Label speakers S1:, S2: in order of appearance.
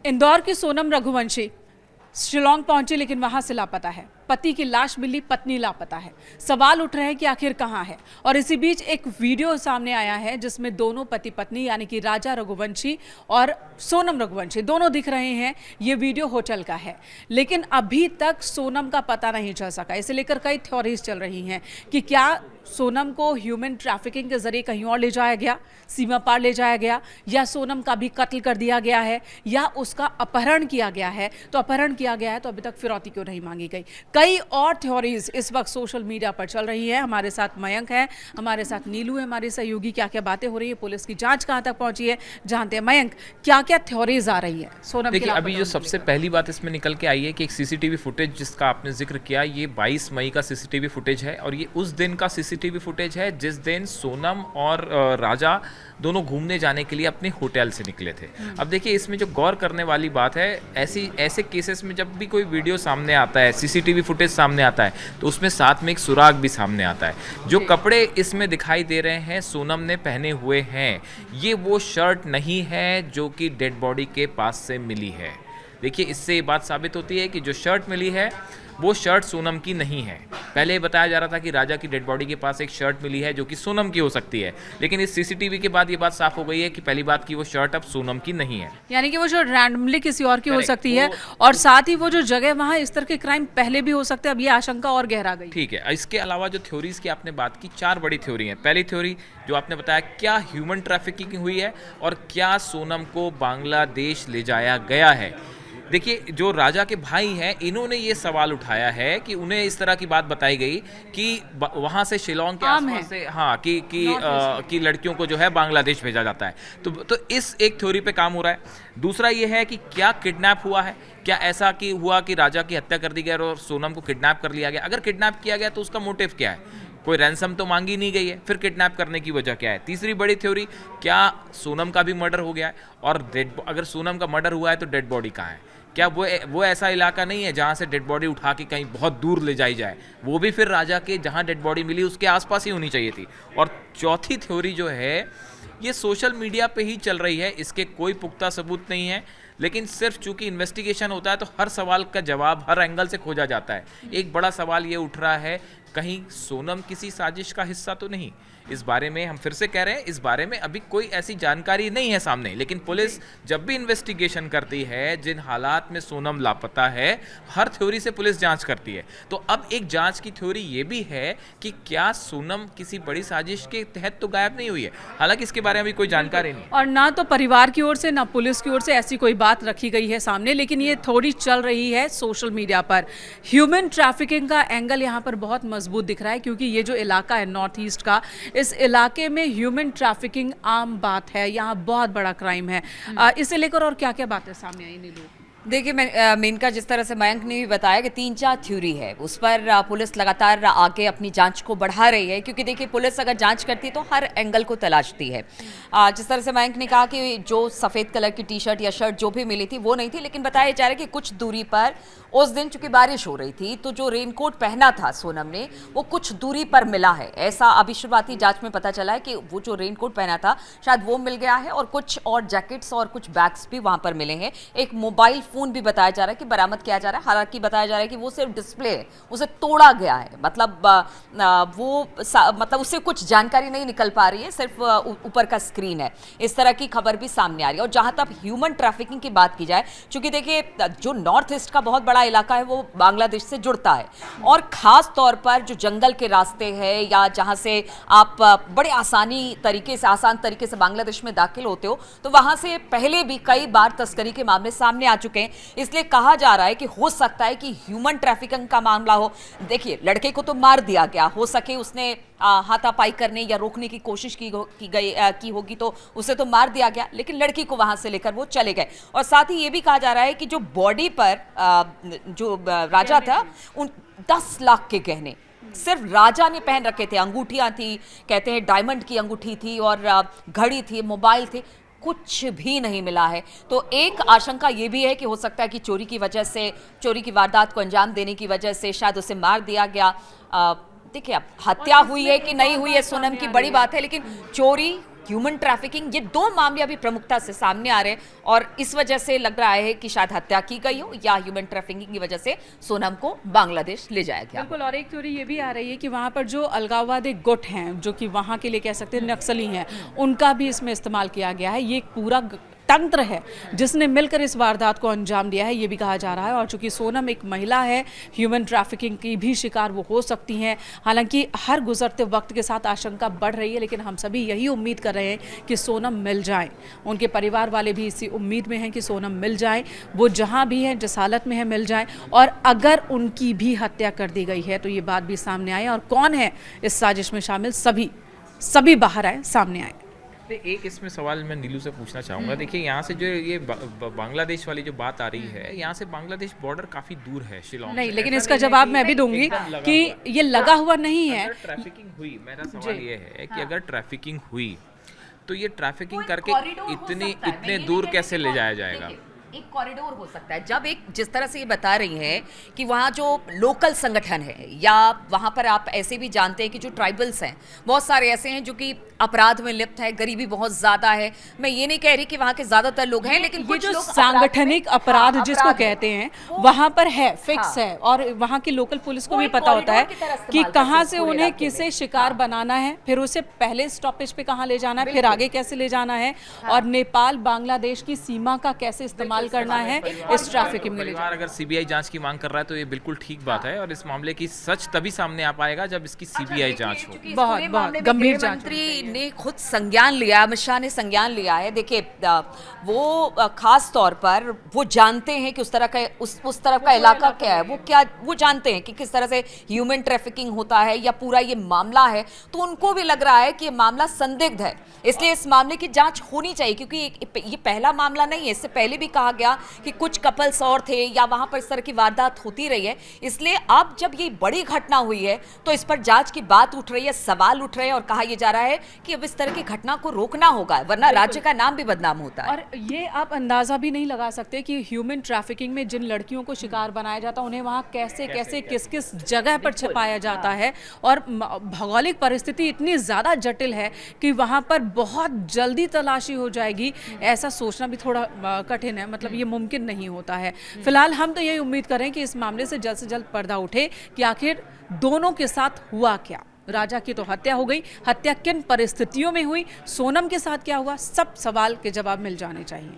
S1: इंदौर की सोनम रघुवंशी शिलोंग पहुंची लेकिन वहां से लापता है। पति की लाश मिली, पत्नी लापता है। सवाल उठ रहे हैं कि आखिर कहां है। और इसी बीच एक वीडियो सामने आया है जिसमें दोनों पति पत्नी यानी कि राजा रघुवंशी और सोनम रघुवंशी दोनों दिख रहे हैं। ये वीडियो होटल का है, लेकिन अभी तक सोनम का पता नहीं चल सका। इसे लेकर कई थ्योरीज चल रही हैं कि क्या सोनम को ह्यूमन ट्रैफिकिंग के जरिए कहीं और ले जाया गया, सीमा पार ले जाया गया, या सोनम का भी कत्ल कर दिया गया है, या उसका अपहरण किया गया है। तो अपहरण किया गया है तो अभी तक फिरौती क्यों नहीं मांगी गई। कई और थ्योरीज इस वक्त सोशल मीडिया पर चल रही है। हमारे साथ मयंक है, हमारे साथ नीलू है, हमारे सहयोगी। क्या क्या बातें हो रही है, पुलिस की जांच कहां तक पहुंची है, जानते हैं। मयंक, क्या क्या थ्योरीज आ रही है सोनम?
S2: देखिए, अभी जो सबसे पहली बात इसमें निकल के आई है कि एक सीसीटीवी फुटेज जिसका आपने जिक्र किया, ये 22 मई का सीसीटीवी फुटेज है और ये उस दिन का सीसीटीवी फुटेज है जिस दिन सोनम और राजा दोनों घूमने जाने के लिए अपने होटल से निकले थे। अब देखिए, इसमें जो गौर करने वाली बात है, ऐसे केसेस में जब भी कोई वीडियो सामने आता है, सीसीटीवी फुटेज सामने आता है, तो उसमें साथ में एक सुराग भी सामने आता है। जो कपड़े इसमें दिखाई दे रहे हैं सोनम ने पहने हुए हैं, ये वो शर्ट नहीं है जो कि डेड बॉडी के पास से मिली है। देखिए, इससे ये बात साबित होती है कि जो शर्ट मिली है वो शर्ट सोनम की नहीं है। पहले ये बताया जा रहा था कि राजा की डेड बॉडी के पास एक शर्ट मिली है जो कि सोनम की हो सकती है, लेकिन इस सीसीटीवी के बाद ये बात साफ हो गई है कि पहली बात की वो शर्ट अब सोनम की नहीं है,
S1: यानी कि वो शर्ट रैंडमली किसी और की हो सकती है। और साथ ही वो जो जगह, वहां इस तरह के क्राइम पहले भी हो सकते हैं। अब ये आशंका और गहरा गई।
S2: ठीक है। इसके अलावा जो थ्योरीज की आपने बात की, 4 बड़ी थ्योरी हैं। पहली थ्योरी जो आपने बताया, क्या ह्यूमन ट्रैफिकिंग हुई है और क्या सोनम को बांग्लादेश ले जाया गया है। देखिए, जो राजा के भाई हैं, इन्होंने ये सवाल उठाया है कि उन्हें इस तरह की बात बताई गई कि वहाँ से शिलोंग के आसपास से कि लड़कियों को जो है बांग्लादेश भेजा जाता है। तो इस एक थ्योरी पे काम हो रहा है। दूसरा ये है कि क्या किडनैप हुआ है, क्या ऐसा कि हुआ कि राजा की हत्या कर दी गई और सोनम को किडनैप कर लिया गया। अगर किडनैप किया गया तो उसका मोटिव क्या है, कोई रैंसम तो मांगी नहीं गई है, फिर किडनैप करने की वजह क्या है। तीसरी बड़ी थ्योरी, क्या सोनम का भी मर्डर हो गया है, और अगर सोनम का मर्डर हुआ है तो डेड बॉडी कहाँ है। क्या वो ऐसा इलाका नहीं है जहाँ से डेड बॉडी उठा के कहीं बहुत दूर ले जाई जाए, वो भी फिर राजा के जहाँ डेड बॉडी मिली उसके आसपास ही होनी चाहिए थी। और चौथी थ्योरी जो है, ये सोशल मीडिया पे ही चल रही है, इसके कोई पुख्ता सबूत नहीं है, लेकिन सिर्फ चूंकि इन्वेस्टिगेशन होता है तो हर सवाल का जवाब हर एंगल से खोजा जाता है। एक बड़ा सवाल ये उठ रहा है, कहीं सोनम किसी साजिश का हिस्सा तो नहीं। इस बारे में हम फिर से कह रहे हैं, इस बारे में अभी कोई ऐसी जानकारी नहीं है सामने, लेकिन पुलिस जब भी इन्वेस्टिगेशन करती है, जिन हालात में सोनम लापता है, हर थ्योरी से पुलिस जांच करती है। तो अब एक जांच की थ्योरी ये भी है कि क्या सोनम किसी बड़ी साजिश के तहत तो गायब नहीं हुई है। हालांकि इसके बारे में अभी कोई जानकारी नहीं,
S1: और ना तो परिवार की ओर से ना पुलिस की ओर से ऐसी कोई बात रखी गई है सामने, लेकिन ये थ्योरी चल रही है सोशल मीडिया पर। ह्यूमन ट्रैफिकिंग का एंगल यहाँ पर बहुत मजबूत दिख रहा है, क्योंकि ये जो इलाका है नॉर्थ ईस्ट का, इस इलाके में ह्यूमन ट्रैफिकिंग आम बात है। यहाँ बहुत बड़ा क्राइम है। इसे लेकर और क्या क्या बातें सामने आई नीलू?
S3: देखिए, मेनका जिस तरह से मयंक ने भी बताया कि 3-4 थ्योरी है, उस पर पुलिस लगातार आगे अपनी जांच को बढ़ा रही है, क्योंकि देखिए, पुलिस अगर जांच करती है तो हर एंगल को तलाशती है। जिस तरह से मयंक ने कहा कि जो सफ़ेद कलर की टी शर्ट या शर्ट जो भी मिली थी वो नहीं थी, लेकिन बताया जा रहा है कि कुछ दूरी पर उस दिन चूंकि बारिश हो रही थी तो जो रेनकोट पहना था सोनम ने, वो कुछ दूरी पर मिला है। ऐसा अभी शुरुआती जांच में पता चला है कि वो जो रेनकोट पहना था शायद वो मिल गया है, और कुछ और जैकेट्स और कुछ बैग्स भी वहां पर मिले हैं। एक मोबाइल फोन भी बताया जा रहा है कि बरामद किया जा रहा है। हालांकि बताया जा रहा है कि वो सिर्फ डिस्प्ले है, उसे तोड़ा गया है, मतलब उससे कुछ जानकारी नहीं निकल पा रही है, सिर्फ ऊपर का स्क्रीन है। इस तरह की खबर भी सामने आ रही है। और जहां तक ह्यूमन ट्रैफिकिंग की बात की जाए, चूंकि देखिए, जो नॉर्थ ईस्ट का बहुत बड़ा इलाका है वो बांग्लादेश से जुड़ता है, और खास तौर पर जो जंगल के रास्ते हैं या जहां से आप बड़े आसान तरीके से बांग्लादेश में दाखिल होते हो, तो वहां से पहले भी कई बार तस्करी के मामले सामने आ चुके हैं। इसलिए कहा जा रहा है कि हो सकता है कि ह्यूमन ट्रैफिकिंग का मामला हो। देखिए, लड़के को तो मार दिया गया, हो सके उसने हाथापाई करने या रोकने की कोशिश की होगी तो उसे तो मार दिया गया, लेकिन लड़की को वहां से लेकर वो चले गए। और साथ ही ये भी कहा जा रहा है कि जो बॉडी पर जो राजा था, उन 10 लाख के गहने सिर्फ राजा ने पहन रखे थे। अंगूठियां थी, कहते हैं डायमंड की अंगूठी थी, और घड़ी थी, मोबाइल थे, कुछ भी नहीं मिला है। तो एक आशंका ये भी है कि हो सकता है कि चोरी की वारदात को अंजाम देने की वजह से शायद उसे मार दिया गया। देखिए, अब हत्या हुई है कि नहीं हुई है सोनम की बड़ी बात है, लेकिन चोरी ह्यूमन ट्रैफिकिंग, ये दो मामले अभी प्रमुखता से सामने आ रहे हैं और इस वजह से लग रहा है कि शायद हत्या की गई हो या ह्यूमन ट्रैफिकिंग की वजह से सोनम को बांग्लादेश ले जाया गया।
S1: बिल्कुल, और एक थ्योरी ये भी आ रही है कि वहाँ पर जो अलगाववादी गुट हैं, जो कि वहाँ के लिए कह सकते हैं नक्सली हैं, उनका भी इसमें इस्तेमाल किया गया है। ये एक पूरा तंत्र है जिसने मिलकर इस वारदात को अंजाम दिया है, ये भी कहा जा रहा है। और चूंकि सोनम एक महिला है, ह्यूमन ट्रैफिकिंग की भी शिकार वो हो सकती हैं। हालांकि हर गुजरते वक्त के साथ आशंका बढ़ रही है, लेकिन हम सभी यही उम्मीद कर रहे हैं कि सोनम मिल जाए। उनके परिवार वाले भी इसी उम्मीद में हैं कि सोनम मिल जाए, वो जहां भी है, जिस हालत में है, मिल जाए। और अगर उनकी भी हत्या कर दी गई है तो ये बात भी सामने आए, और कौन है इस साजिश में शामिल, सभी बाहर आए, सामने आए।
S2: एक इसमें सवाल मैं नीलू से पूछना चाहूँगा। देखिए, यहाँ से जो ये बांग्लादेश वाली जो बात आ रही है, यहाँ से बांग्लादेश बॉर्डर काफ़ी दूर है शिलोंग
S1: नहीं,
S2: से।
S1: लेकिन
S2: ऐसा
S1: इसका
S2: नहीं है
S1: जवाब
S2: कि
S1: मैं भी दूंगी
S2: एकदम लगा
S1: कि
S2: हुआ है।
S1: ये लगा हुआ नहीं है।
S2: अगर ट्रैफिकिंग हुई, मेरा सवाल ये है कि अगर ट्रैफिकिंग हुई तो ये ट्रैफिकिंग करके इतने दूर कैसे ले जाया जाएगा?
S3: एक कॉरिडोर हो सकता है। जब एक जिस तरह से ये बता रही हैं कि वहाँ जो लोकल संगठन है या वहाँ पर आप ऐसे भी जानते हैं कि जो ट्राइबल्स हैं, बहुत सारे ऐसे हैं जो कि अपराध में लिप्त है, गरीबी बहुत ज्यादा है। मैं ये नहीं कह रही कि वहाँ के ज्यादातर लोग हैं, लेकिन
S1: ये
S3: कुछ
S1: जो
S3: लोग
S1: सांगठनिक अपराध जिसको कहते हैं, वहां पर है, फिक्स है। और वहां की लोकल पुलिस को भी पता होता है कि कहां से उन्हें किसे शिकार बनाना है, फिर उसे पहले स्टॉपेज पे कहां ले जाना है, फिर आगे कैसे ले जाना है, और नेपाल बांग्लादेश की सीमा का कैसे इस्तेमाल करना है इस ट्रैफिकिंग में ले
S2: परिवार अगर सीबीआई जांच की मांग कर रहा है तो ये बिल्कुल ठीक बात है, और इस मामले की सच तभी सामने आ पाएगा जब इसकी सीबीआई जांच हो।
S1: बहुत गंभीर जांच।
S3: मंत्री ने खुद संज्ञान लिया, अमित शाह ने संज्ञान लिया है। देखिए, वो खास तौर पर वो जानते हैं कि उस तरफ का इलाका क्या है, वो जानते हैं कि किस तरह से ह्यूमन ट्रैफिकिंग होता है या पूरा ये मामला है। तो उनको भी लग रहा है कि ये मामला संदिग्ध है, इसलिए इस मामले की जांच होनी चाहिए, क्योंकि ये पहला मामला नहीं है। इससे पहले भी कहा गया कि कुछ कपल्स और थे या वहां पर इस तरह की वारदात होती रही है। इसलिए अब जब ये बड़ी घटना हुई है तो इस पर जांच की बात उठ रही है, सवाल उठ रहे हैं, और कहा यह जा रहा है कि अब इस तरह की घटना को रोकना होगा, वरना राज्य का नाम भी बदनाम होता है।
S1: और ये आप अंदाजा भी नहीं लगा सकते कि ह्यूमन ट्रैफिकिंग में जिन लड़कियों को शिकार बनाया जाता है, उन्हें वहाँ कैसे किस किस जगह पर छिपाया जाता है। और भौगोलिक परिस्थिति इतनी ज़्यादा जटिल है कि वहाँ पर बहुत जल्दी तलाशी हो जाएगी, ऐसा सोचना भी थोड़ा कठिन है, मतलब ये मुमकिन नहीं होता है। फिलहाल हम तो यही उम्मीद करें कि इस मामले से जल्द पर्दा उठे कि आखिर दोनों के साथ हुआ क्या। राजा की तो हत्या हो गई, हत्या किन परिस्थितियों में हुई, सोनम के साथ क्या हुआ, सब सवाल के जवाब मिल जाने चाहिए।